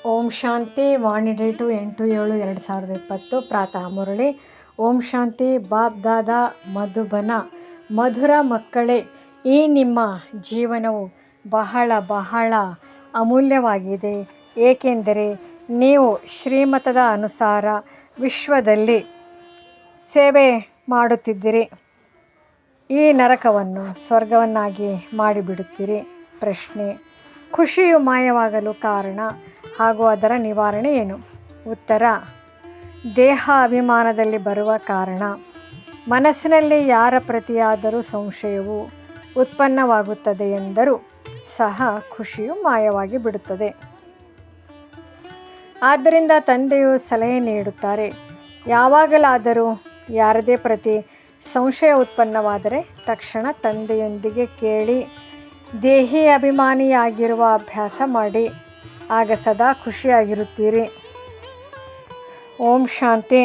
ಓಂ ಶಾಂತಿ ವಾಣಿ date 8/7/2020 ಪ್ರಾತಃ ಮುರಳಿ. ಓಂ ಶಾಂತಿ. ಬಾಪ್ ದಾದಾ ಮಧುಬನ. ಮಧುರ ಮಕ್ಕಳೇ, ಈ ನಿಮ್ಮ ಜೀವನವು ಬಹಳ ಬಹಳ ಅಮೂಲ್ಯವಾಗಿದೆ, ಏಕೆಂದರೆ ನೀವು ಶ್ರೀಮತದ ಅನುಸಾರ ವಿಶ್ವದಲ್ಲಿ ಸೇವೆ ಮಾಡುತ್ತಿದ್ದೀರಿ. ಈ ನರಕವನ್ನು ಸ್ವರ್ಗವನ್ನಾಗಿ ಮಾಡಿಬಿಡುತ್ತೀರಿ. ಪ್ರಶ್ನೆ: ಖುಷಿಯು ಮಾಯವಾಗಲು ಕಾರಣ ಹಾಗೂ ಅದರ ನಿವಾರಣೆ ಏನು? ಉತ್ತರ: ದೇಹ ಅಭಿಮಾನದಲ್ಲಿ ಬರುವ ಕಾರಣ. ಮನಸ್ಸಿನಲ್ಲಿ ಯಾರ ಪ್ರತಿಯಾದರೂ ಸಂಶಯವು ಉತ್ಪನ್ನವಾಗುತ್ತದೆ ಎಂದರೂ ಸಹ ಖುಷಿಯು ಮಾಯವಾಗಿ ಬಿಡುತ್ತದೆ. ಆದ್ದರಿಂದ ತಂದೆಯು ಸಲಹೆ ನೀಡುತ್ತಾರೆ, ಯಾವಾಗಲಾದರೂ ಯಾರದೇ ಪ್ರತಿ ಸಂಶಯ ಉತ್ಪನ್ನವಾದರೆ ತಕ್ಷಣ ತಂದೆಯೊಂದಿಗೆ ಕೇಳಿ ದೇಹಿ ಅಭಿಮಾನಿಯಾಗಿರುವ ಅಭ್ಯಾಸ ಮಾಡಿ, ಆಗ ಸದಾ ಖುಷಿಯಾಗಿರುತ್ತೀರಿ. ಓಂ ಶಾಂತಿ.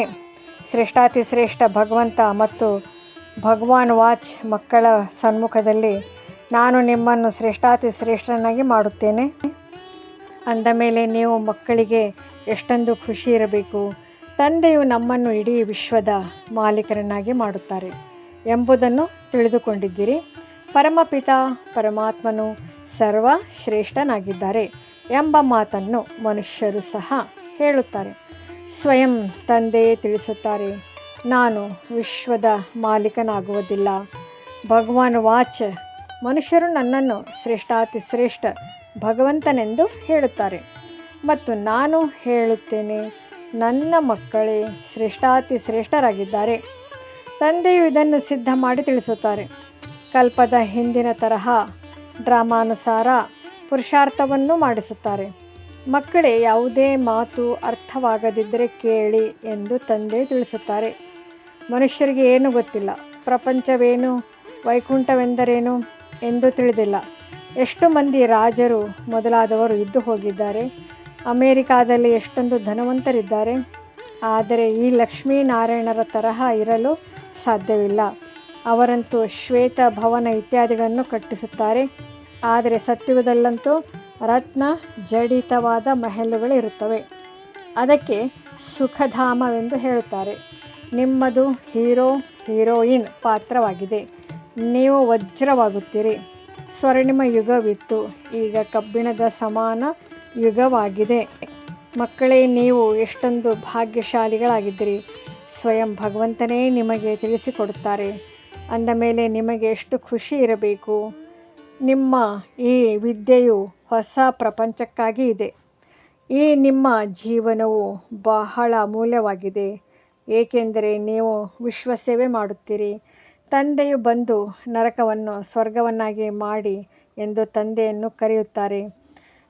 ಶ್ರೇಷ್ಠಾತಿ ಶ್ರೇಷ್ಠ ಭಗವಂತ ಮತ್ತು ಭಗವಾನ್ ವಾಚ್: ಮಕ್ಕಳ ಸನ್ಮುಖದಲ್ಲಿ ನಾನು ನಿಮ್ಮನ್ನು ಶ್ರೇಷ್ಠಾತಿ ಶ್ರೇಷ್ಠರನ್ನಾಗಿ ಮಾಡುತ್ತೇನೆ. ಅಂದ ಮೇಲೆ ನೀವು ಮಕ್ಕಳಿಗೆ ಎಷ್ಟೊಂದು ಖುಷಿ ಇರಬೇಕು. ತಂದೆಯು ನಮ್ಮನ್ನು ಇಡೀ ವಿಶ್ವದ ಮಾಲೀಕರನ್ನಾಗಿ ಮಾಡುತ್ತಾರೆ ಎಂಬುದನ್ನು ತಿಳಿದುಕೊಂಡಿದ್ದೀರಿ. ಪರಮಪಿತ ಪರಮಾತ್ಮನು ಸರ್ವಶ್ರೇಷ್ಠನಾಗಿದ್ದಾರೆ ಎಂಬ ಮಾತನ್ನು ಮನುಷ್ಯರು ಸಹ ಹೇಳುತ್ತಾರೆ. ಸ್ವಯಂ ತಂದೆಯೇ ತಿಳಿಸುತ್ತಾರೆ, ನಾನು ವಿಶ್ವದ ಮಾಲೀಕನಾಗುವುದಿಲ್ಲ. ಭಗವಾನ್ ವಾಚ್: ಮನುಷ್ಯರು ನನ್ನನ್ನು ಶ್ರೇಷ್ಠಾತಿ ಶ್ರೇಷ್ಠ ಭಗವಂತನೆಂದು ಹೇಳುತ್ತಾರೆ ಮತ್ತು ನಾನು ಹೇಳುತ್ತೇನೆ, ನನ್ನ ಮಕ್ಕಳೇ ಶ್ರೇಷ್ಠಾತಿ ಶ್ರೇಷ್ಠರಾಗಿದ್ದಾರೆ. ತಂದೆಯು ಇದನ್ನು ಸಿದ್ಧ ಮಾಡಿ ತಿಳಿಸುತ್ತಾರೆ. ಕಲ್ಪದ ಹಿಂದಿನ ತರಹ ಡ್ರಾಮಾನುಸಾರ ಪುರುಷಾರ್ಥವನ್ನು ಮಾಡಿಸುತ್ತಾರೆ. ಮಕ್ಕಳೇ, ಯಾವುದೇ ಮಾತು ಅರ್ಥವಾಗದಿದ್ದರೆ ಕೇಳಿ ಎಂದು ತಂದೆ ತಿಳಿಸುತ್ತಾರೆ. ಮನುಷ್ಯರಿಗೆ ಏನೂ ಗೊತ್ತಿಲ್ಲ. ಪ್ರಪಂಚವೇನು, ವೈಕುಂಠವೆಂದರೇನು ಎಂದು ತಿಳಿದಿಲ್ಲ. ಎಷ್ಟು ಮಂದಿ ರಾಜರು ಮೊದಲಾದವರು ಇದ್ದು ಹೋಗಿದ್ದಾರೆ. ಅಮೇರಿಕಾದಲ್ಲಿ ಎಷ್ಟೊಂದು ಧನವಂತರಿದ್ದಾರೆ. ಆದರೆ ಈ ಲಕ್ಷ್ಮೀನಾರಾಯಣರ ತರಹ ಇರಲು ಸಾಧ್ಯವಿಲ್ಲ. ಅವರಂತೂ ಶ್ವೇತ ಭವನ ಇತ್ಯಾದಿಗಳನ್ನು ಕಟ್ಟಿಸುತ್ತಾರೆ. ಆದರೆ ಸತ್ಯುಗದಲ್ಲಂತೂ ರತ್ನ ಜಡಿತವಾದ ಮಹಲುಗಳಿರುತ್ತವೆ. ಅದಕ್ಕೆ ಸುಖಧಾಮವೆಂದು ಹೇಳುತ್ತಾರೆ. ನಿಮ್ಮದು ಹೀರೋ ಹೀರೋಯಿನ್ ಪಾತ್ರವಾಗಿದೆ. ನೀವು ವಜ್ರವಾಗುತ್ತೀರಿ. ಸ್ವರ್ಣಿಮ ಯುಗವಿತ್ತು, ಈಗ ಕಬ್ಬಿಣದ ಸಮಾನ ಯುಗವಾಗಿದೆ. ಮಕ್ಕಳೇ, ನೀವು ಎಷ್ಟೊಂದು ಭಾಗ್ಯಶಾಲಿಗಳಾಗಿದ್ದೀರಿ. ಸ್ವಯಂ ಭಗವಂತನೇ ನಿಮಗೆ ತಿಳಿಸಿಕೊಡುತ್ತಾರೆ. ಅಂದ ಮೇಲೆ ನಿಮಗೆ ಎಷ್ಟು ಖುಷಿ ಇರಬೇಕು. ನಿಮ್ಮ ಈ ವಿದ್ಯೆಯು ಹೊಸ ಪ್ರಪಂಚಕ್ಕಾಗಿ ಇದೆ. ಈ ನಿಮ್ಮ ಜೀವನವು ಬಹಳ ಅಮೂಲ್ಯವಾಗಿದೆ, ಏಕೆಂದರೆ ನೀವು ವಿಶ್ವ ಸೇವೆ ಮಾಡುತ್ತೀರಿ. ತಂದೆಯು ಬಂದು ನರಕವನ್ನು ಸ್ವರ್ಗವನ್ನಾಗಿ ಮಾಡಿ ಎಂದು ತಂದೆಯನ್ನು ಕರೆಯುತ್ತಾರೆ.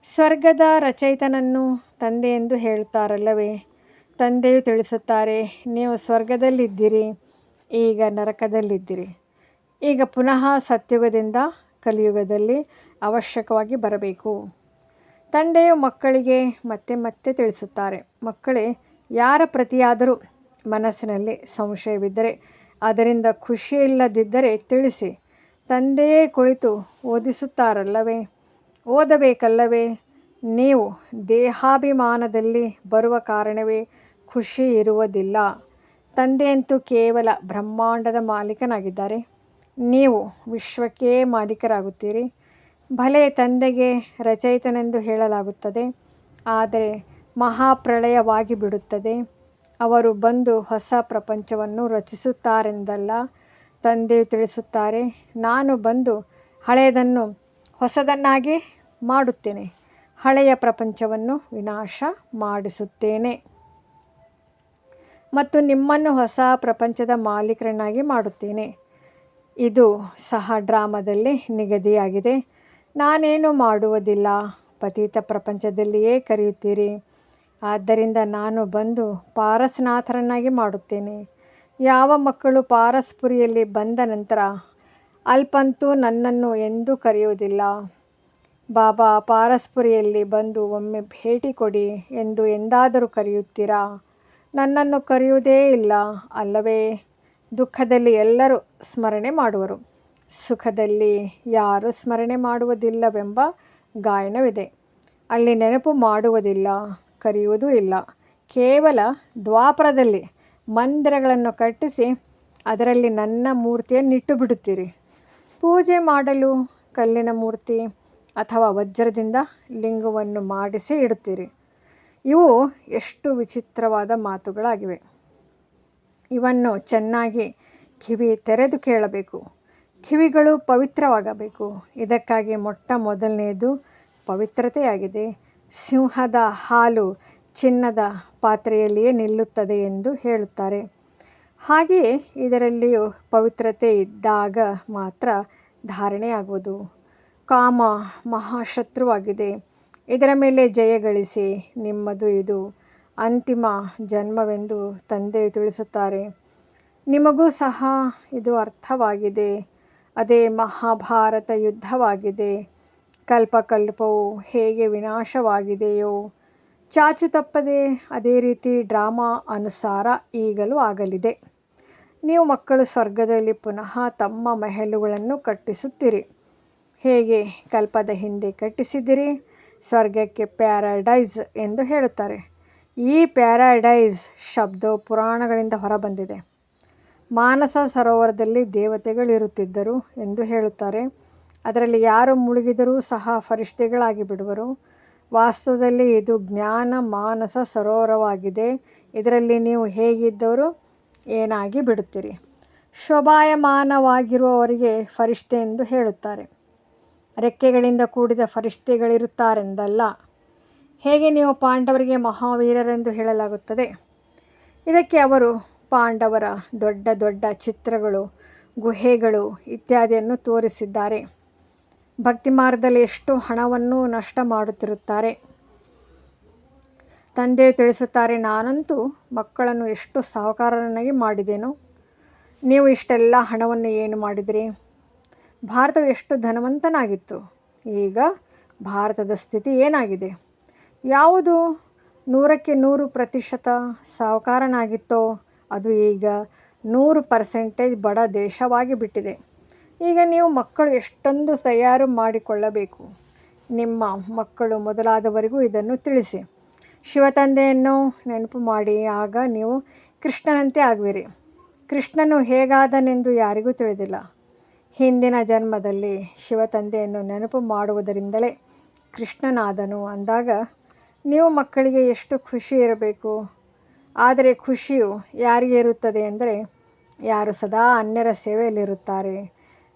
ಸ್ವರ್ಗದ ರಚಯಿತನನ್ನು ತಂದೆ ಎಂದು ಹೇಳುತ್ತಾರಲ್ಲವೇ? ತಂದೆಯು ತಿಳಿಸುತ್ತಾರೆ, ನೀವು ಸ್ವರ್ಗದಲ್ಲಿದ್ದೀರಿ, ಈಗ ನರಕದಲ್ಲಿದ್ದೀರಿ. ಈಗ ಪುನಃ ಸತ್ಯುಗದಿಂದ ಕಲಿಯುಗದಲ್ಲಿ ಅವಶ್ಯಕವಾಗಿ ಬರಬೇಕು. ತಂದೆಯು ಮಕ್ಕಳಿಗೆ ಮತ್ತೆ ಮತ್ತೆ ತಿಳಿಸುತ್ತಾರೆ, ಮಕ್ಕಳೇ, ಯಾರ ಪ್ರತಿಯಾದರೂ ಮನಸ್ಸಿನಲ್ಲಿ ಸಂಶಯವಿದ್ದರೆ, ಅದರಿಂದ ಖುಷಿಯಿಲ್ಲದಿದ್ದರೆ ತಿಳಿಸಿ. ತಂದೆಯೇ ಕುಳಿತು ಓದಿಸುತ್ತಾರಲ್ಲವೇ? ಓದಬೇಕಲ್ಲವೇ? ನೀವು ದೇಹಾಭಿಮಾನದಲ್ಲಿ ಬರುವ ಕಾರಣವೇ ಖುಷಿ ಇರುವುದಿಲ್ಲ. ತಂದೆಯಂತೂ ಕೇವಲ ಬ್ರಹ್ಮಾಂಡದ ಮಾಲೀಕನಾಗಿದ್ದಾರೆ. ನೀವು ವಿಶ್ವಕ್ಕೇ ಮಾಲೀಕರಾಗುತ್ತೀರಿ. ಭಲೆ ತಂದೆಗೆ ರಚಯಿತನೆಂದು ಹೇಳಲಾಗುತ್ತದೆ, ಆದರೆ ಮಹಾಪ್ರಳಯವಾಗಿ ಬಿಡುತ್ತದೆ. ಅವರು ಬಂದು ಹೊಸ ಪ್ರಪಂಚವನ್ನು ರಚಿಸುತ್ತಾರೆಂದಲ್ಲ. ತಂದೆಯು ತಿಳಿಸುತ್ತಾರೆ, ನಾನು ಬಂದು ಹಳೆಯದನ್ನು ಹೊಸದನ್ನಾಗಿ ಮಾಡುತ್ತೇನೆ, ಹಳೆಯ ಪ್ರಪಂಚವನ್ನು ವಿನಾಶ ಮಾಡಿಸುತ್ತೇನೆ ಮತ್ತು ನಿಮ್ಮನ್ನು ಹೊಸ ಪ್ರಪಂಚದ ಮಾಲೀಕರನ್ನಾಗಿ ಮಾಡುತ್ತೇನೆ. ಇದು ಸಹ ಡ್ರಾಮಾದಲ್ಲಿ ನಿಗದಿಯಾಗಿದೆ. ನಾನೇನು ಮಾಡುವುದಿಲ್ಲ, ಪತೀತ ಪ್ರಪಂಚದಲ್ಲಿಯೇ ಕರೆಯುತ್ತೀರಿ. ಆದ್ದರಿಂದ ನಾನು ಬಂದು ಪಾರಸ್ನಾಥರನ್ನಾಗಿ ಮಾಡುತ್ತೇನೆ. ಯಾವ ಮಕ್ಕಳು ಪಾರಸ್ಪುರಿಯಲ್ಲಿ ಬಂದ ನಂತರ ಅಲ್ಪಂತೂ ನನ್ನನ್ನು ಎಂದೂ ಕರೆಯುವುದಿಲ್ಲ. ಬಾಬಾ, ಪಾರಸ್ಪುರಿಯಲ್ಲಿ ಬಂದು ಒಮ್ಮೆ ಭೇಟಿ ಕೊಡಿ ಎಂದು ಎಂದಾದರೂ ಕರೆಯುತ್ತೀರಾ? ನನ್ನನ್ನು ಕರೆಯುವುದೇ ಇಲ್ಲ ಅಲ್ಲವೇ? ದುಃಖದಲ್ಲಿ ಎಲ್ಲರೂ ಸ್ಮರಣೆ ಮಾಡುವರು, ಸುಖದಲ್ಲಿ ಯಾರೂ ಸ್ಮರಣೆ ಮಾಡುವುದಿಲ್ಲವೆಂಬ ಗಾಯನವಿದೆ. ಅಲ್ಲಿ ನೆನಪು ಮಾಡುವುದಿಲ್ಲ, ಕರೆಯುವುದೂ ಇಲ್ಲ. ಕೇವಲ ದ್ವಾಪರದಲ್ಲಿ ಮಂದಿರಗಳನ್ನು ಕಟ್ಟಿಸಿ ಅದರಲ್ಲಿ ನನ್ನ ಮೂರ್ತಿಯನ್ನಿಟ್ಟು ಬಿಡುತ್ತೀರಿ. ಪೂಜೆ ಮಾಡಲು ಕಲ್ಲಿನ ಮೂರ್ತಿ ಅಥವಾ ವಜ್ರದಿಂದ ಲಿಂಗವನ್ನು ಮಾಡಿಸಿ ಇಡುತ್ತೀರಿ. ಇವು ಎಷ್ಟು ವಿಚಿತ್ರವಾದ ಮಾತುಗಳಾಗಿವೆ. ಇವನ್ನು ಚೆನ್ನಾಗಿ ಕಿವಿ ತೆರೆದು ಕೇಳಬೇಕು. ಕಿವಿಗಳು ಪವಿತ್ರವಾಗಬೇಕು. ಇದಕ್ಕಾಗಿ ಮೊದಲನೆಯದು ಪವಿತ್ರತೆಯಾಗಿದೆ. ಸಿಂಹದ ಹಾಲು ಚಿನ್ನದ ಪಾತ್ರೆಯಲ್ಲಿಯೇ ನಿಲ್ಲುತ್ತದೆ ಎಂದು ಹೇಳುತ್ತಾರೆ. ಹಾಗೆಯೇ ಇದರಲ್ಲಿಯೂ ಪವಿತ್ರತೆ ಇದ್ದಾಗ ಮಾತ್ರ ಧಾರಣೆಯಾಗುವುದು. ಕಾಮ ಮಹಾಶತ್ರುವಾಗಿದೆ. ಇದರ ಮೇಲೆ ಜಯಗಳಿಸಿ ನಿಮ್ಮದು ಇದು ಅಂತಿಮ ಜನ್ಮವೆಂದು ತಂದೆಯು ತಿಳಿಸುತ್ತಾರೆ. ನಿಮಗೂ ಸಹ ಇದು ಅರ್ಥವಾಗಿದೆ. ಅದೇ ಮಹಾಭಾರತ ಯುದ್ಧವಾಗಿದೆ. ಕಲ್ಪಕಲ್ಪವು ಹೇಗೆ ವಿನಾಶವಾಗಿದೆಯೋ ಚಾಚು ತಪ್ಪದೆ ಅದೇ ರೀತಿ ಡ್ರಾಮಾ ಅನುಸಾರ ಈಗಲೂ ಆಗಲಿದೆ. ನೀವು ಮಕ್ಕಳು ಸ್ವರ್ಗದಲ್ಲಿ ಪುನಃ ತಮ್ಮ ಮಹಲುಗಳನ್ನು ಕಟ್ಟಿಸುತ್ತೀರಿ. ಹೇಗೆ ಕಲ್ಪದ ಹಿಂದೆ ಕಟ್ಟಿಸಿದಿರಿ. ಸ್ವರ್ಗಕ್ಕೆ ಪ್ಯಾರಡೈಸ್ ಎಂದು ಹೇಳುತ್ತಾರೆ. ಈ ಪ್ಯಾರಡೈಸ್ ಶಬ್ದವು ಪುರಾಣಗಳಿಂದ ಹೊರಬಂದಿದೆ. ಮಾನಸ ಸರೋವರದಲ್ಲಿ ದೇವತೆಗಳಿರುತ್ತಿದ್ದರು ಎಂದು ಹೇಳುತ್ತಾರೆ. ಅದರಲ್ಲಿ ಯಾರು ಮುಳುಗಿದರೂ ಸಹ ಫರಿಷ್ಠೆಗಳಾಗಿ ಬಿಡುವರು. ವಾಸ್ತವದಲ್ಲಿ ಇದು ಜ್ಞಾನ ಮಾನಸ ಸರೋವರವಾಗಿದೆ. ಇದರಲ್ಲಿ ನೀವು ಹೇಗಿದ್ದವರು ಏನಾಗಿ ಬಿಡುತ್ತೀರಿ. ಶೋಭಾಯಮಾನವಾಗಿರುವವರಿಗೆ ಫರಿಷ್ಠೆ ಎಂದು ಹೇಳುತ್ತಾರೆ. ರೆಕ್ಕೆಗಳಿಂದ ಕೂಡಿದ ಫರಿಷ್ಠೆಗಳಿರುತ್ತಾರೆಂದಲ್ಲ. ಹೇಗೆ ನೀವು ಪಾಂಡವರಿಗೆ ಮಹಾವೀರರೆಂದು ಹೇಳಲಾಗುತ್ತದೆ. ಇದಕ್ಕೆ ಅವರು ಪಾಂಡವರ ದೊಡ್ಡ ದೊಡ್ಡ ಚಿತ್ರಗಳು, ಗುಹೆಗಳು ಇತ್ಯಾದಿಯನ್ನು ತೋರಿಸಿದ್ದಾರೆ. ಭಕ್ತಿ ಮಾರ್ಗದಲ್ಲಿ ಎಷ್ಟು ಹಣವನ್ನು ನಷ್ಟ ಮಾಡುತ್ತಿರುತ್ತಾರೆ. ತಂದೆಯು ತಿಳಿಸುತ್ತಾರೆ, ನಾನಂತೂ ಮಕ್ಕಳನ್ನು ಎಷ್ಟು ಸಾಹುಕಾರರನ್ನಾಗಿ ಮಾಡಿದೆನು. ನೀವು ಇಷ್ಟೆಲ್ಲ ಹಣವನ್ನು ಏನು ಮಾಡಿದಿರಿ. ಭಾರತವು ಎಷ್ಟು ಧನವಂತನಾಗಿತ್ತು. ಈಗ ಭಾರತದ ಸ್ಥಿತಿ ಏನಾಗಿದೆ. ಯಾವುದು 100% ಸಾಹುಕಾರನಾಗಿತ್ತೋ ಅದು ಈಗ 100% ಬಡ ದೇಶವಾಗಿ ಬಿಟ್ಟಿದೆ. ಈಗ ನೀವು ಮಕ್ಕಳು ಎಷ್ಟೊಂದು ತಯಾರು ಮಾಡಿಕೊಳ್ಳಬೇಕು. ನಿಮ್ಮ ಮಕ್ಕಳು ಮೊದಲಾದವರಿಗೂ ಇದನ್ನು ತಿಳಿಸಿ. ಶಿವತಂದೆಯನ್ನು ನೆನಪು ಮಾಡಿ, ಆಗ ನೀವು ಕೃಷ್ಣನಂತೆ ಆಗುವಿರಿ. ಕೃಷ್ಣನು ಹೇಗಾದನೆಂದು ಯಾರಿಗೂ ತಿಳಿದಿಲ್ಲ. ಹಿಂದಿನ ಜನ್ಮದಲ್ಲಿ ಶಿವತಂದೆಯನ್ನು ನೆನಪು ಮಾಡುವುದರಿಂದಲೇ ಕೃಷ್ಣನಾದನು ಅಂದಾಗ ನೀವು ಮಕ್ಕಳಿಗೆ ಎಷ್ಟು ಖುಷಿ ಇರಬೇಕು. ಆದರೆ ಖುಷಿಯು ಯಾರಿಗೆ ಇರುತ್ತದೆ ಎಂದರೆ ಯಾರು ಸದಾ ಅನ್ಯರ ಸೇವೆಯಲ್ಲಿರುತ್ತಾರೆ.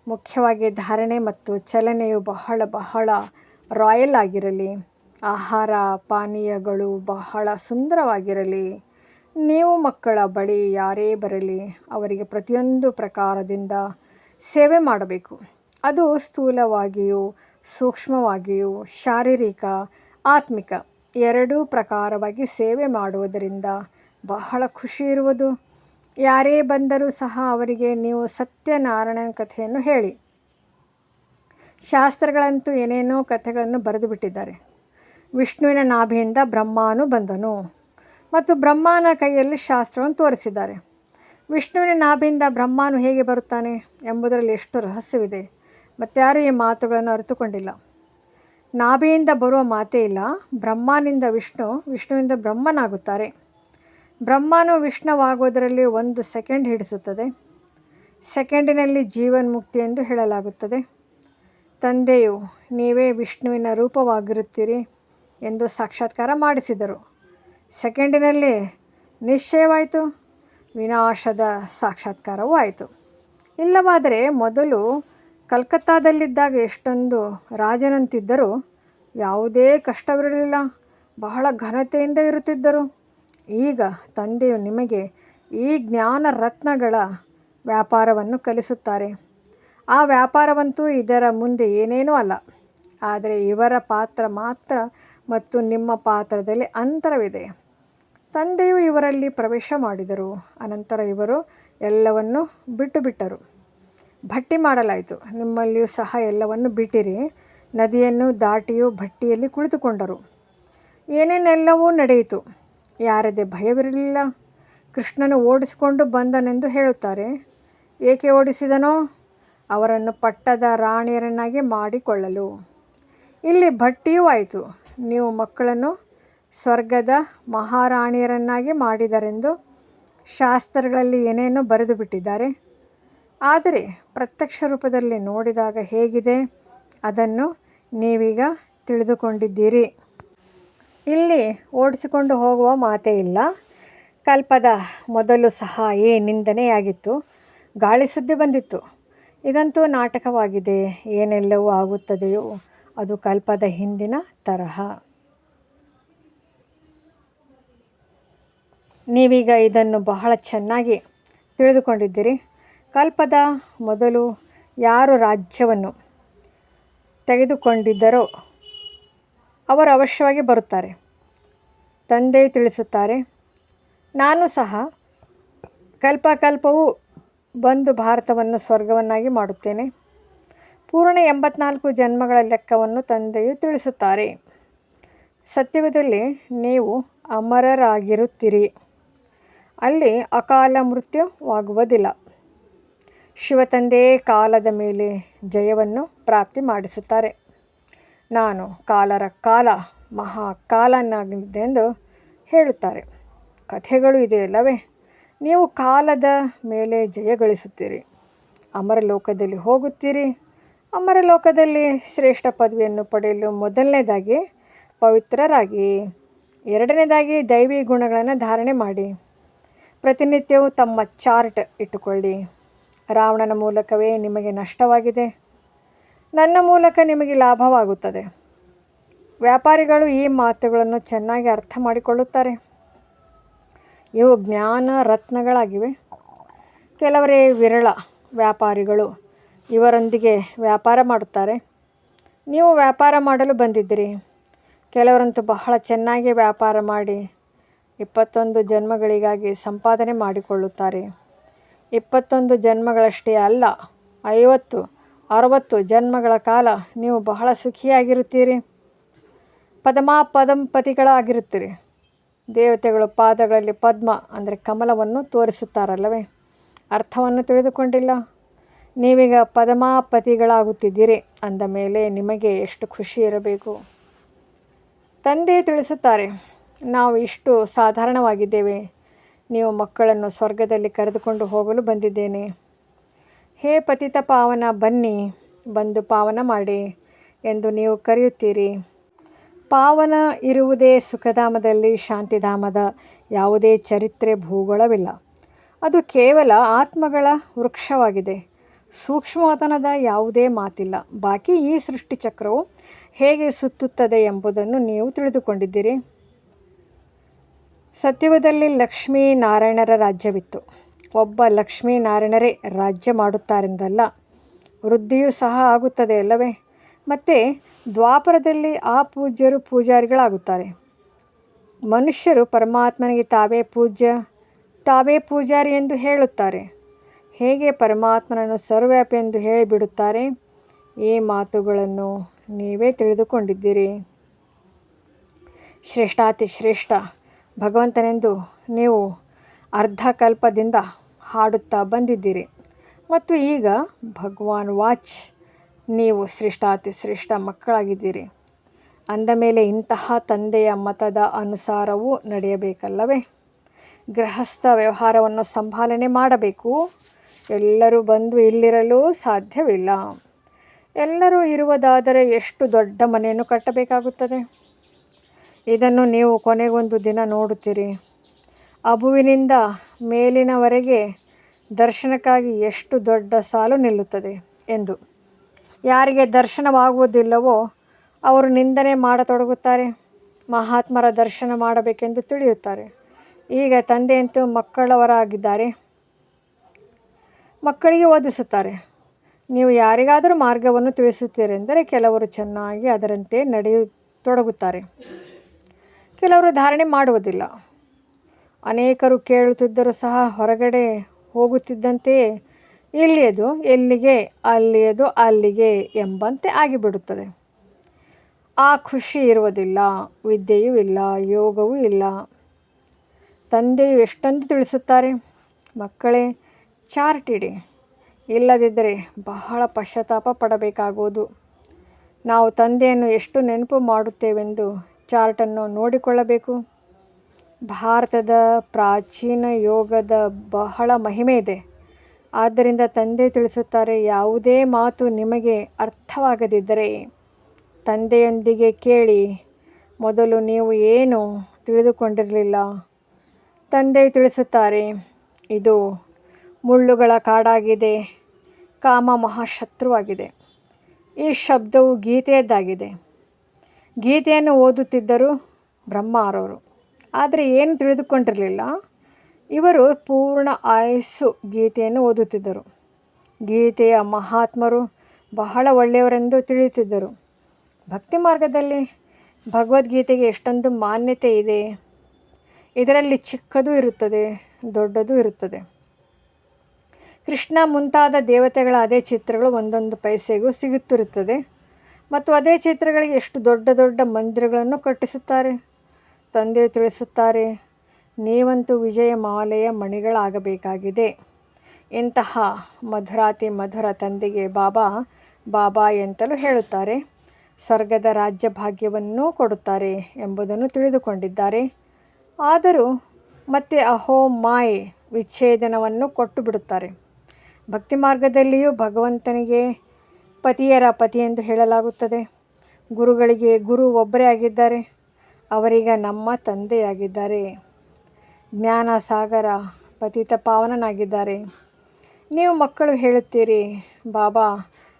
ಮುಖ್ಯವಾಗಿ ಧಾರಣೆ ಮತ್ತು ಚಲನೆಯು ಬಹಳ ಬಹಳ ರಾಯಲ್ ಆಗಿರಲಿ. ಆಹಾರ ಪಾನೀಯಗಳು ಬಹಳ ಸುಂದರವಾಗಿರಲಿ. ನೀವು ಮಕ್ಕಳ ಬಳಿ ಯಾರೇ ಬರಲಿ ಅವರಿಗೆ ಪ್ರತಿಯೊಂದು ಪ್ರಕಾರದಿಂದ ಸೇವೆ ಮಾಡಬೇಕು. ಅದು ಸ್ಥೂಲವಾಗಿಯೂ ಸೂಕ್ಷ್ಮವಾಗಿಯೂ ಶಾರೀರಿಕ ಆತ್ಮಿಕ ಎರಡೂ ಪ್ರಕಾರವಾಗಿ ಸೇವೆ ಮಾಡುವುದರಿಂದ ಬಹಳ ಖುಷಿ ಇರುವುದು. ಯಾರೇ ಬಂದರೂ ಸಹ ಅವರಿಗೆ ನೀವು ಸತ್ಯನಾರಾಯಣನ ಕಥೆಯನ್ನು ಹೇಳಿ. ಶಾಸ್ತ್ರಗಳಂತೂ ಏನೇನೋ ಕಥೆಗಳನ್ನು ಬರೆದು ಬಿಟ್ಟಿದ್ದಾರೆ. ವಿಷ್ಣುವಿನ ನಾಭಿಯಿಂದ ಬ್ರಹ್ಮನು ಬಂದನು ಮತ್ತು ಬ್ರಹ್ಮನ ಕೈಯಲ್ಲಿ ಶಾಸ್ತ್ರವನ್ನು ತೋರಿಸಿದ್ದಾರೆ. ವಿಷ್ಣುವಿನ ನಾಭಿಯಿಂದ ಬ್ರಹ್ಮನು ಹೇಗೆ ಬರುತ್ತಾನೆ ಎಂಬುದರಲ್ಲಿ ಎಷ್ಟು ರಹಸ್ಯವಿದೆ. ಮತ್ತಾರೂ ಈ ಮಾತುಗಳನ್ನು ಅರಿತುಕೊಂಡಿಲ್ಲ. ನಾಭಿಯಿಂದ ಬರುವ ಮಾತೇ ಇಲ್ಲ. ಬ್ರಹ್ಮನಿಂದ ವಿಷ್ಣು, ವಿಷ್ಣುವಿಂದ ಬ್ರಹ್ಮನಾಗುತ್ತಾರೆ. ಬ್ರಹ್ಮನು ವಿಷ್ಣುವಾಗುವುದರಲ್ಲಿ 1 ಸೆಕೆಂಡ್ ಹಿಡಿಸುತ್ತದೆ. ಸೆಕೆಂಡಿನಲ್ಲಿ ಜೀವನ್ಮುಕ್ತಿ ಎಂದು ಹೇಳಲಾಗುತ್ತದೆ. ತಂದೆಯು ನೀವೇ ವಿಷ್ಣುವಿನ ರೂಪವಾಗಿರುತ್ತೀರಿ ಎಂದು ಸಾಕ್ಷಾತ್ಕಾರ ಮಾಡಿಸಿದರು. ಸೆಕೆಂಡಿನಲ್ಲಿ ನಿಶ್ಚಯವಾಯಿತು. ವಿನಾಶದ ಸಾಕ್ಷಾತ್ಕಾರವೂ ಆಯಿತು. ಇಲ್ಲವಾದರೆ ಮೊದಲು ಕಲ್ಕತ್ತಾದಲ್ಲಿದ್ದಾಗ ಎಷ್ಟೊಂದು ರಾಜನಂತಿದ್ದರೂ ಯಾವುದೇ ಕಷ್ಟವಿರಲಿಲ್ಲ. ಬಹಳ ಘನತೆಯಿಂದ ಇರುತ್ತಿದ್ದರು. ಈಗ ತಂದೆಯು ನಿಮಗೆ ಈ ಜ್ಞಾನ ರತ್ನಗಳ ವ್ಯಾಪಾರವನ್ನು ಕಲಿಸುತ್ತಾರೆ. ಆ ವ್ಯಾಪಾರವಂತೂ ಇದರ ಮುಂದೆ ಏನೇನೂ ಅಲ್ಲ. ಆದರೆ ಇವರ ಪಾತ್ರ ಮಾತ್ರ ಮತ್ತು ನಿಮ್ಮ ಪಾತ್ರದಲ್ಲಿ ಅಂತರವಿದೆ. ತಂದೆಯು ಇವರಲ್ಲಿ ಪ್ರವೇಶ ಮಾಡಿದರು. ಅನಂತರ ಇವರು ಎಲ್ಲವನ್ನು ಬಿಟ್ಟರು. ಭಟ್ಟಿ ಮಾಡಲಾಯಿತು. ನಿಮ್ಮಲ್ಲಿಯೂ ಸಹ ಎಲ್ಲವನ್ನು ಬಿಟ್ಟಿರಿ. ನದಿಯನ್ನು ದಾಟಿಯೂ ಭಟ್ಟಿಯಲ್ಲಿ ಕುಳಿತುಕೊಂಡರು. ಏನೇನೆಲ್ಲವೂ ನಡೆಯಿತು. ಯಾರದೇ ಭಯವಿರಲಿಲ್ಲ. ಕೃಷ್ಣನು ಓಡಿಸಿಕೊಂಡು ಬಂದನೆಂದು ಹೇಳುತ್ತಾರೆ. ಏಕೆ ಓಡಿಸಿದನೋ? ಅವರನ್ನು ಪಟ್ಟದ ರಾಣಿಯರನ್ನಾಗಿ ಮಾಡಿಕೊಳ್ಳಲು. ಇಲ್ಲಿ ಭಟ್ಟಿಯೂ ಆಯಿತು. ನೀವು ಮಕ್ಕಳನ್ನು ಸ್ವರ್ಗದ ಮಹಾರಾಣಿಯರನ್ನಾಗಿ ಮಾಡಿದರೆಂದು ಶಾಸ್ತ್ರಗಳಲ್ಲಿ ಏನೇನೋ ಬರೆದು ಬಿಟ್ಟಿದ್ದಾರೆ. ಆದರೆ ಪ್ರತ್ಯಕ್ಷ ರೂಪದಲ್ಲಿ ನೋಡಿದಾಗ ಹೇಗಿದೆ ಅದನ್ನು ನೀವೀಗ ತಿಳಿದುಕೊಂಡಿದ್ದೀರಿ. ಇಲ್ಲಿ ಓಡಿಸಿಕೊಂಡು ಹೋಗುವ ಮಾತೇ ಇಲ್ಲ. ಕಲ್ಪದ ಮೊದಲು ಸಹ ಈ ನಿಂದನೆಯಾಗಿತ್ತು. ಗಾಳಿ ಸುದ್ದಿ ಬಂದಿತ್ತು. ಇದಂತೂ ನಾಟಕವಾಗಿದೆ. ಏನೆಲ್ಲವೂ ಆಗುತ್ತದೆಯೋ ಅದು ಕಲ್ಪದ ಹಿಂದಿನ ತರಹ. ನೀವೀಗ ಇದನ್ನು ಬಹಳ ಚೆನ್ನಾಗಿ ತಿಳಿದುಕೊಂಡಿದ್ದೀರಿ. ಕಲ್ಪದ ಮೊದಲು ಯಾರು ರಾಜ್ಯವನ್ನು ತೆಗೆದುಕೊಂಡಿದ್ದರೋ ಅವರು ಅವಶ್ಯವಾಗಿ ಬರುತ್ತಾರೆ. ತಂದೆಯು ತಿಳಿಸುತ್ತಾರೆ, ನಾನು ಸಹ ಕಲ್ಪಕಲ್ಪವೂ ಬಂದು ಭಾರತವನ್ನು ಸ್ವರ್ಗವನ್ನಾಗಿ ಮಾಡುತ್ತೇನೆ. ಪೂರ್ಣ 84 ಜನ್ಮಗಳ ಲೆಕ್ಕವನ್ನು ತಂದೆಯು ತಿಳಿಸುತ್ತಾರೆ. ಸತ್ಯುಗದಲ್ಲಿ ನೀವು ಅಮರರಾಗಿರುತ್ತೀರಿ. ಅಲ್ಲಿ ಅಕಾಲ ಮೃತ್ಯುವಾಗುವುದಿಲ್ಲ. ಶಿವತಂದೆಯೇ ಕಾಲದ ಮೇಲೆ ಜಯವನ್ನು ಪ್ರಾಪ್ತಿ ಮಾಡಿಸುತ್ತಾರೆ. ನಾನು ಕಾಲರ ಕಾಲ ಮಹಾಕಾಲನಾಗಿದ್ದೆಂದು ಹೇಳುತ್ತಾರೆ. ಕಥೆಗಳು ಇದೆಯಲ್ಲವೇ. ನೀವು ಕಾಲದ ಮೇಲೆ ಜಯಗಳಿಸುತ್ತೀರಿ. ಅಮರಲೋಕದಲ್ಲಿ ಹೋಗುತ್ತೀರಿ. ಅಮರಲೋಕದಲ್ಲಿ ಶ್ರೇಷ್ಠ ಪದವಿಯನ್ನು ಪಡೆಯಲು ಮೊದಲನೇದಾಗಿ ಪವಿತ್ರರಾಗಿ, ಎರಡನೇದಾಗಿ ದೈವಿ ಗುಣಗಳನ್ನು ಧಾರಣೆ ಮಾಡಿ, ಪ್ರತಿನಿತ್ಯವೂ ತಮ್ಮ ಚಾರ್ಟ್ ಇಟ್ಟುಕೊಳ್ಳಿ. ರಾವಣನ ಮೂಲಕವೇ ನಿಮಗೆ ನಷ್ಟವಾಗಿದೆ. ನನ್ನ ಮೂಲಕ ನಿಮಗೆ ಲಾಭವಾಗುತ್ತದೆ. ವ್ಯಾಪಾರಿಗಳು ಈ ಮಾತುಗಳನ್ನು ಚೆನ್ನಾಗಿ ಅರ್ಥ ಮಾಡಿಕೊಳ್ಳುತ್ತಾರೆ. ಇವು ಜ್ಞಾನ ರತ್ನಗಳಾಗಿವೆ. ಕೆಲವರೇ ವಿರಳ ವ್ಯಾಪಾರಿಗಳು ಇವರೊಂದಿಗೆ ವ್ಯಾಪಾರ ಮಾಡುತ್ತಾರೆ. ನೀವು ವ್ಯಾಪಾರ ಮಾಡಲು ಬಂದಿದ್ದೀರಿ. ಕೆಲವರಂತೂ ಬಹಳ ಚೆನ್ನಾಗಿ ವ್ಯಾಪಾರ ಮಾಡಿ 21 ಜನ್ಮಗಳಿಗಾಗಿ ಸಂಪಾದನೆ ಮಾಡಿಕೊಳ್ಳುತ್ತಾರೆ. 21 ಜನ್ಮಗಳಷ್ಟೇ ಅಲ್ಲ, 50, 60 ಜನ್ಮಗಳ ಕಾಲ ನೀವು ಬಹಳ ಸುಖಿಯಾಗಿರುತ್ತೀರಿ. ಪದ್ಮಪದಂಪತಿಗಳಾಗಿರುತ್ತೀರಿ. ದೇವತೆಗಳು ಪಾದಗಳಲ್ಲಿ ಪದ್ಮ ಅಂದರೆ ಕಮಲವನ್ನು ತೋರಿಸುತ್ತಾರಲ್ಲವೇ. ಅರ್ಥವನ್ನು ತಿಳಿದುಕೊಂಡಿಲ್ಲ. ನೀವೀಗ ಪದ್ಮಾಪತಿಗಳಾಗುತ್ತಿದ್ದೀರಿ ಅಂದ ಮೇಲೆ ನಿಮಗೆ ಎಷ್ಟು ಖುಷಿ ಇರಬೇಕು. ತಂದೆ ತಿಳಿಸುತ್ತಾರೆ, ನಾವು ಇಷ್ಟು ಸಾಧಾರಣವಾಗಿದ್ದೇವೆ. ನೀವು ಮಕ್ಕಳನ್ನು ಸ್ವರ್ಗದಲ್ಲಿ ಕರೆದುಕೊಂಡು ಹೋಗಲು ಬಂದಿದ್ದೇನೆ. ಹೇ ಪತಿತ ಪಾವನ, ಬನ್ನಿ, ಬಂದು ಪಾವನ ಮಾಡಿ ಎಂದು ನೀವು ಕರೆಯುತ್ತೀರಿ. ಪಾವನ ಇರುವುದೇ ಸುಖಧಾಮದಲ್ಲಿ. ಶಾಂತಿಧಾಮದ ಯಾವುದೇ ಚರಿತ್ರೆ ಭೂಗೋಳವಿಲ್ಲ. ಅದು ಕೇವಲ ಆತ್ಮಗಳ ವೃಕ್ಷವಾಗಿದೆ. ಸೂಕ್ಷ್ಮತನದ ಯಾವುದೇ ಮಾತಿಲ್ಲ. ಬಾಕಿ ಈ ಸೃಷ್ಟಿ ಚಕ್ರವು ಹೇಗೆ ಸುತ್ತುತ್ತದೆ ಎಂಬುದನ್ನು ನೀವು ತಿಳಿದುಕೊಂಡಿದ್ದೀರಿ. ಸತ್ಯುಗದಲ್ಲಿ ಲಕ್ಷ್ಮೀನಾರಾಯಣರ ರಾಜ್ಯವಿತ್ತು. ಒಬ್ಬ ಲಕ್ಷ್ಮೀನಾರಾಯಣರೇ ರಾಜ್ಯ ಮಾಡುತ್ತಾರೆಂದಲ್ಲ, ವೃದ್ಧಿಯೂ ಸಹ ಆಗುತ್ತದೆ ಅಲ್ಲವೇ. ಮತ್ತು ದ್ವಾಪರದಲ್ಲಿ ಆ ಪೂಜ್ಯರು ಪೂಜಾರಿಗಳಾಗುತ್ತಾರೆ. ಮನುಷ್ಯರು ಪರಮಾತ್ಮನಿಗೆ ತಾವೇ ಪೂಜಾರಿ ಎಂದು ಹೇಳುತ್ತಾರೆ. ಹೇಗೆ ಪರಮಾತ್ಮನನ್ನು ಸರ್ವವ್ಯಾಪಿ ಎಂದು ಹೇಳಿಬಿಡುತ್ತಾರೆ. ಈ ಮಾತುಗಳನ್ನು ನೀವೇ ತಿಳಿದುಕೊಂಡಿದ್ದೀರಿ. ಶ್ರೇಷ್ಠಾತಿ ಶ್ರೇಷ್ಠ ಭಗವಂತನೆಂದು ನೀವು ಅರ್ಧಕಲ್ಪದಿಂದ ಹಾಡುತ್ತಾ ಬಂದಿದ್ದೀರಿ. ಮತ್ತು ಈಗ ಭಗವಾನ್ ವಾಚ್, ನೀವು ಶ್ರೇಷ್ಠಾತಿ ಶ್ರೇಷ್ಠ ಮಕ್ಕಳಾಗಿದ್ದೀರಿ ಅಂದ ಮೇಲೆ ಇಂತಹ ತಂದೆಯ ಮತದ ಅನುಸಾರವೂ ನಡೆಯಬೇಕಲ್ಲವೇ. ಗೃಹಸ್ಥ ವ್ಯವಹಾರವನ್ನು ಸಂಭಾಲನೆ ಮಾಡಬೇಕು. ಎಲ್ಲರೂ ಬಂದು ಇಲ್ಲಿರಲು ಸಾಧ್ಯವಿಲ್ಲ. ಎಲ್ಲರೂ ಇರುವುದಾದರೆ ಎಷ್ಟು ದೊಡ್ಡ ಮನೆಯನ್ನು ಕಟ್ಟಬೇಕಾಗುತ್ತದೆ. ಇದನ್ನು ನೀವು ಕೊನೆಗೊಂದು ದಿನ ನೋಡುತ್ತೀರಿ. ಅಬುವಿನಿಂದ ಮೇಲಿನವರೆಗೆ ದರ್ಶನಕ್ಕಾಗಿ ಎಷ್ಟು ದೊಡ್ಡ ಸಾಲು ನಿಲ್ಲುತ್ತದೆ ಎಂದು. ಯಾರಿಗೆ ದರ್ಶನವಾಗುವುದಿಲ್ಲವೋ ಅವರು ನಿಂದನೆ ಮಾಡತೊಡಗುತ್ತಾರೆ. ಮಹಾತ್ಮರ ದರ್ಶನ ಮಾಡಬೇಕೆಂದು ತಿಳಿಯುತ್ತಾರೆ. ಈಗ ತಂದೆಯಂತೂ ಮಕ್ಕಳವರಾಗಿದ್ದಾರೆ. ಮಕ್ಕಳಿಗೆ ಓದಿಸುತ್ತಾರೆ. ನೀವು ಯಾರಿಗಾದರೂ ಮಾರ್ಗವನ್ನು ತಿಳಿಸುತ್ತೀರೆಂದರೆ ಕೆಲವರು ಚೆನ್ನಾಗಿ ಅದರಂತೆ ನಡೆಯತೊಡಗುತ್ತಾರೆ. ಕೆಲವರು ಧಾರಣೆ ಮಾಡುವುದಿಲ್ಲ. ಅನೇಕರು ಕೇಳುತ್ತಿದ್ದರೂ ಸಹ ಹೊರಗಡೆ ಹೋಗುತ್ತಿದ್ದಂತೆಯೇ ಇಲ್ಲಿಯದು ಎಲ್ಲಿಗೆ, ಅಲ್ಲಿಯದು ಅಲ್ಲಿಗೆ ಎಂಬಂತೆ ಆಗಿಬಿಡುತ್ತದೆ. ಆ ಖುಷಿ ಇರುವುದಿಲ್ಲ. ವಿದ್ಯೆಯೂ ಇಲ್ಲ, ಯೋಗವೂ ಇಲ್ಲ. ತಂದೆಯು ಎಷ್ಟೊಂದು ತಿಳಿಸುತ್ತಾರೆ. ಮಕ್ಕಳೇ, ಚಾರ್ಟ್ ಇಡಿ. ಇಲ್ಲದಿದ್ದರೆ ಬಹಳ ಪಶ್ಚಾತ್ತಾಪ ಪಡಬೇಕಾಗುವುದು. ನಾವು ತಂದೆಯನ್ನು ಎಷ್ಟು ನೆನಪು ಮಾಡುತ್ತೇವೆಂದು ಚಾರ್ಟನ್ನು ನೋಡಿಕೊಳ್ಳಬೇಕು. ಭಾರತದ ಪ್ರಾಚೀನ ಯೋಗದ ಬಹಳ ಮಹಿಮೆ ಇದೆ. ಆದ್ದರಿಂದ ತಂದೆ ತಿಳಿಸುತ್ತಾರೆ, ಯಾವುದೇ ಮಾತು ನಿಮಗೆ ಅರ್ಥವಾಗದಿದ್ದರೆ ತಂದೆಯೊಂದಿಗೆ ಕೇಳಿ. ಮೊದಲು ನೀವು ಏನು ತಿಳಿದುಕೊಂಡಿರಲಿಲ್ಲ. ತಂದೆ ತಿಳಿಸುತ್ತಾರೆ, ಇದು ಮುಳ್ಳುಗಳ ಕಾಡಾಗಿದೆ. ಕಾಮ ಮಹಾಶತ್ರುವಾಗಿದೆ. ಈ ಶಬ್ದವು ಗೀತೆಯದ್ದಾಗಿದೆ. ಗೀತೆಯನ್ನು ಓದುತ್ತಿದ್ದರು ಬ್ರಹ್ಮರವರು, ಆದರೆ ಏನು ತಿಳಿದುಕೊಂಡಿರಲಿಲ್ಲ. ಇವರು ಪೂರ್ಣ ಆಯಸ್ಸು ಗೀತೆಯನ್ನು ಓದುತ್ತಿದ್ದರು. ಗೀತೆಯ ಮಹಾತ್ಮರು ಬಹಳ ಒಳ್ಳೆಯವರೆಂದು ತಿಳಿಯುತ್ತಿದ್ದರು. ಭಕ್ತಿ ಮಾರ್ಗದಲ್ಲಿ ಭಗವದ್ಗೀತೆಗೆ ಎಷ್ಟೊಂದು ಮಾನ್ಯತೆ ಇದೆ. ಇದರಲ್ಲಿ ಚಿಕ್ಕದು ಇರುತ್ತದೆ, ದೊಡ್ಡದು ಇರುತ್ತದೆ. ಕೃಷ್ಣ ಮುಂತಾದ ದೇವತೆಗಳ ಅದೇ ಚಿತ್ರಗಳು ಒಂದೊಂದು ಪೈಸೆಗೂ ಸಿಗುತ್ತಿರುತ್ತದೆ. ಮತ್ತು ಅದೇ ಚಿತ್ರಗಳಿಗೆ ಎಷ್ಟು ದೊಡ್ಡ ದೊಡ್ಡ ಮಂದಿರಗಳನ್ನು ಕಟ್ಟಿಸುತ್ತಾರೆ. ತಂದೆ ತಿಳಿಸುತ್ತಾರೆ, ನೀವಂತೂ ವಿಜಯ ಮಾಲೆಯ ಮಣಿಗಳಾಗಬೇಕಾಗಿದೆ. ಇಂತಹ ಮಧುರಾತಿ ಮಧುರ ತಂದೆಗೆ ಬಾಬಾ ಬಾಬಾ ಎಂತಲೂ ಹೇಳುತ್ತಾರೆ. ಸ್ವರ್ಗದ ರಾಜ್ಯ ಭಾಗ್ಯವನ್ನೂ ಕೊಡುತ್ತಾರೆ ಎಂಬುದನ್ನು ತಿಳಿದುಕೊಂಡಿದ್ದಾರೆ. ಆದರೂ ಮತ್ತೆ ಅಹೋ ಮಾಯೆ ವಿಚ್ಛೇದನವನ್ನು ಕೊಟ್ಟು ಬಿಡುತ್ತಾರೆ. ಭಕ್ತಿ ಮಾರ್ಗದಲ್ಲಿಯೂ ಭಗವಂತನಿಗೆ ಪತಿಯರ ಪತಿ ಎಂದು ಹೇಳಲಾಗುತ್ತದೆ. ಗುರುಗಳಿಗೆ ಗುರು ಒಬ್ಬರೇ ಆಗಿದ್ದಾರೆ. ಅವರೀಗ ನಮ್ಮ ತಂದೆಯಾಗಿದ್ದಾರೆ. ಜ್ಞಾನ ಸಾಗರ ಪತಿತ ಪಾವನನಾಗಿದ್ದಾರೆ. ನೀವು ಮಕ್ಕಳು ಹೇಳುತ್ತೀರಿ, ಬಾಬಾ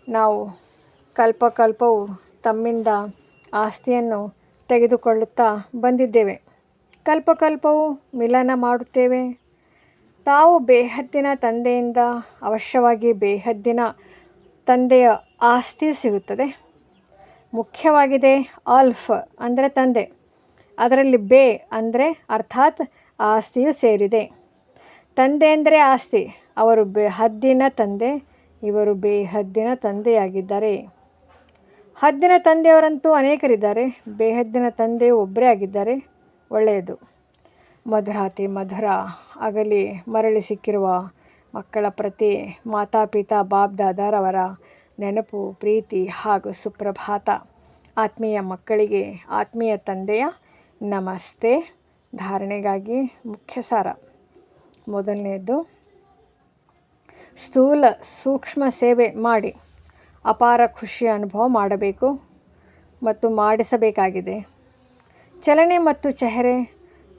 ನಾವು ಕಲ್ಪಕಲ್ಪವು ತಮ್ಮಿಂದ ಆಸ್ತಿಯನ್ನು ತೆಗೆದುಕೊಳ್ಳುತ್ತಾ ಬಂದಿದ್ದೇವೆ. ಕಲ್ಪಕಲ್ಪವು ಮಿಲನ ಮಾಡುತ್ತೇವೆ. ತಾವು ಬೇಹದ್ದಿನ ತಂದೆಯಿಂದ ಅವಶ್ಯವಾಗಿ ಬೇಹದ್ದಿನ ತಂದೆಯ ಆಸ್ತಿ ಸಿಗುತ್ತದೆ. ಮುಖ್ಯವಾಗಿದೆ ಆಲ್ಫ್ ಅಂದರೆ ತಂದೆ, ಅದರಲ್ಲಿ ಬೇ ಅಂದರೆ ಅರ್ಥಾತ್ ಆಸ್ತಿಯು ಸೇರಿದೆ. ತಂದೆ ಅಂದರೆ ಆಸ್ತಿ. ಅವರು ಹದ್ದಿನ ತಂದೆ, ಇವರು ಬೇಹದ್ದಿನ ತಂದೆಯಾಗಿದ್ದಾರೆ. ಹದ್ದಿನ ತಂದೆಯವರಂತೂ ಅನೇಕರಿದ್ದಾರೆ. ಬೇಹದ್ದಿನ ತಂದೆಯು ಒಬ್ಬರೇ ಆಗಿದ್ದಾರೆ. ಒಳ್ಳೆಯದು. ಮಧುರಾತಿ ಮಧುರ ಅಗಲಿ ಮರಳಿ ಸಿಕ್ಕಿರುವ ಮಕ್ಕಳ ಪ್ರತಿ ಮಾತಾಪಿತಾ ಬಾಬ್ ದಾದಾರವರ ನೆನಪು, ಪ್ರೀತಿ ಹಾಗೂ ಸುಪ್ರಭಾತ. ಆತ್ಮೀಯ ಮಕ್ಕಳಿಗೆ ಆತ್ಮೀಯ ತಂದೆಯ ನಮಸ್ತೆ. ಧಾರಣೆಗಾಗಿ ಮುಖ್ಯ ಸಾರ. ಮೊದಲನೆಯದು, ಸ್ಥೂಲ ಸೂಕ್ಷ್ಮ ಸೇವೆ ಮಾಡಿ ಅಪಾರ ಖುಷಿಯ ಅನುಭವ ಮಾಡಬೇಕು ಮತ್ತು ಮಾಡಿಸಬೇಕಾಗಿದೆ. ಚಲನೆ ಮತ್ತು ಚೆಹರೆ,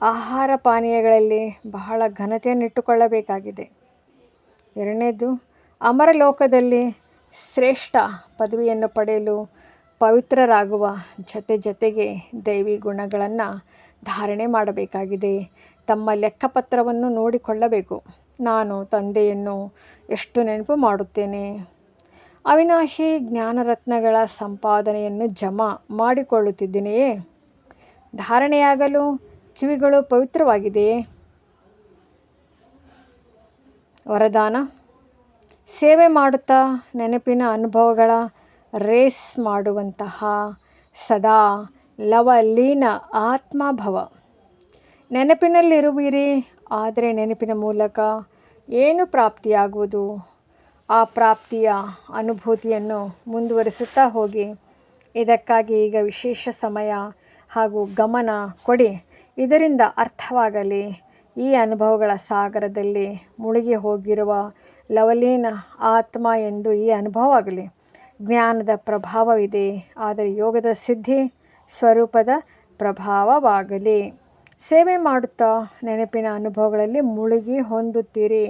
ಆಹಾರ ಪಾನೀಯಗಳಲ್ಲಿ ಬಹಳ ಘನತೆಯನ್ನಿಟ್ಟುಕೊಳ್ಳಬೇಕಾಗಿದೆ. ಎರಡನೇದು, ಅಮರ ಲೋಕದಲ್ಲಿ ಶ್ರೇಷ್ಠ ಪದವಿಯನ್ನು ಪಡೆಯಲು ಪವಿತ್ರರಾಗುವ ಜೊತೆಗೆ ದೈವಿ ಗುಣಗಳನ್ನು ಧಾರಣೆ ಮಾಡಬೇಕಾಗಿದೆ. ತಮ್ಮ ಲೆಕ್ಕಪತ್ರವನ್ನು ನೋಡಿಕೊಳ್ಳಬೇಕು. ನಾನು ತಂದೆಯನ್ನು ಎಷ್ಟು ನೆನಪು ಮಾಡುತ್ತೇನೆ. ಅವಿನಾಶಿ ಜ್ಞಾನರತ್ನಗಳ ಸಂಪಾದನೆಯನ್ನು ಜಮಾ ಮಾಡಿಕೊಳ್ಳುತ್ತಿದ್ದೇನೆಯೇ. ಧಾರಣೆಯಾಗಲು ಕಿವಿಗಳು ಪವಿತ್ರವಾಗಿದೆಯೇ. ವರದಾನ, ಸೇವೆ ಮಾಡುತ್ತಾ ನೆನಪಿನ ಅನುಭವಗಳ ರೇಸ್ ಮಾಡುವಂತಹ ಸದಾ ಲವಲೀನ ಆತ್ಮಭವ. ನೆನಪಿನಲ್ಲಿರುವಿರಿ, ಆದರೆ ನೆನಪಿನ ಮೂಲಕ ಏನು ಪ್ರಾಪ್ತಿಯಾಗುವುದು, ಆ ಪ್ರಾಪ್ತಿಯ ಅನುಭೂತಿಯನ್ನು ಮುಂದುವರಿಸುತ್ತಾ ಹೋಗಿ. ಇದಕ್ಕಾಗಿ ಈಗ ವಿಶೇಷ ಸಮಯ ಹಾಗೂ ಗಮನ ಕೊಡಿ. ಇದರಿಂದ ಅರ್ಥವಾಗಲಿ. ಈ ಅನುಭವಗಳ ಸಾಗರದಲ್ಲಿ ಮುಳುಗಿ ಹೋಗಿರುವ ಲವಲೀನ ಆತ್ಮ ಎಂದು ಈ ಅನುಭವವಾಗಲಿ. ಜ್ಞಾನದ ಪ್ರಭಾವವಿದೆ, ಆದರೆ ಯೋಗದ ಸಿದ್ಧಿ ಸ್ವರೂಪದ ಪ್ರಭಾವವಾಗಲಿ. ಸೇವೆ ಮಾಡುತ್ತಾ ನೆನಪಿನ ಅನುಭವಗಳಲ್ಲಿ ಮುಳುಗಿ ಹೊಂದುತ್ತೀರಿ.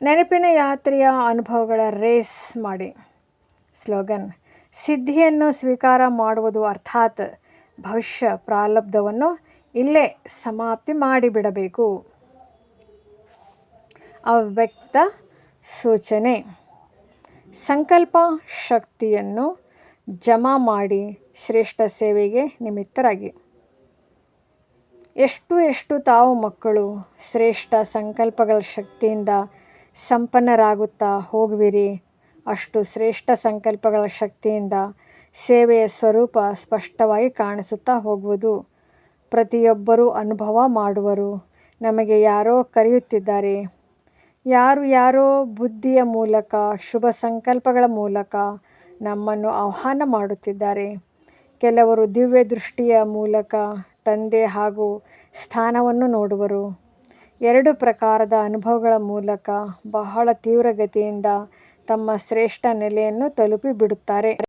ನೆನಪಿನ ಯಾತ್ರೆಯ ಅನುಭವಗಳ ರೇಸ್ ಮಾಡಿ. ಸ್ಲೋಗನ್, ಸಿದ್ಧಿಯನ್ನು ಸ್ವೀಕಾರ ಮಾಡುವುದು ಅರ್ಥಾತ್ ಭವಿಷ್ಯ ಪ್ರಾರಬ್ಧವನ್ನು ಇಲ್ಲೇ ಸಮಾಪ್ತಿ ಮಾಡಿಬಿಡಬೇಕು. ಅವ್ಯಕ್ತ ಸೂಚನೆ, ಸಂಕಲ್ಪ ಶಕ್ತಿಯನ್ನು ಜಮಾ ಮಾಡಿ ಶ್ರೇಷ್ಠ ಸೇವೆಗೆ ನಿಮಿತ್ತರಾಗಿ. ಎಷ್ಟು ತಾವು ಮಕ್ಕಳು ಶ್ರೇಷ್ಠ ಸಂಕಲ್ಪಗಳ ಶಕ್ತಿಯಿಂದ ಸಂಪನ್ನರಾಗುತ್ತಾ ಹೋಗುವಿರಿ, ಅಷ್ಟು ಶ್ರೇಷ್ಠ ಸಂಕಲ್ಪಗಳ ಶಕ್ತಿಯಿಂದ ಸೇವೆಯ ಸ್ವರೂಪ ಸ್ಪಷ್ಟವಾಗಿ ಕಾಣಿಸುತ್ತಾ ಹೋಗುವುದು. ಪ್ರತಿಯೊಬ್ಬರೂ ಅನುಭವ ಮಾಡುವರು. ನಮಗೆ ಯಾರೋ ಕರೆಯುತ್ತಿದ್ದಾರೆ. ಯಾರೋ ಬುದ್ಧಿಯ ಮೂಲಕ, ಶುಭ ಸಂಕಲ್ಪಗಳ ಮೂಲಕ ನಮ್ಮನ್ನು ಆಹ್ವಾನ ಮಾಡುತ್ತಿದ್ದಾರೆ. ಕೆಲವರು ದಿವ್ಯ ದೃಷ್ಟಿಯ ಮೂಲಕ ತಂದೆ ಹಾಗೂ ಸ್ಥಾನವನ್ನು ನೋಡುವರು. 2 ಪ್ರಕಾರದ ಅನುಭವಗಳ ಮೂಲಕ ಬಹಳ ತೀವ್ರಗತಿಯಿಂದ ತಮ್ಮ ಶ್ರೇಷ್ಠ ನೆಲೆಯನ್ನು ತಲುಪಿ ಬಿಡುತ್ತಾರೆ.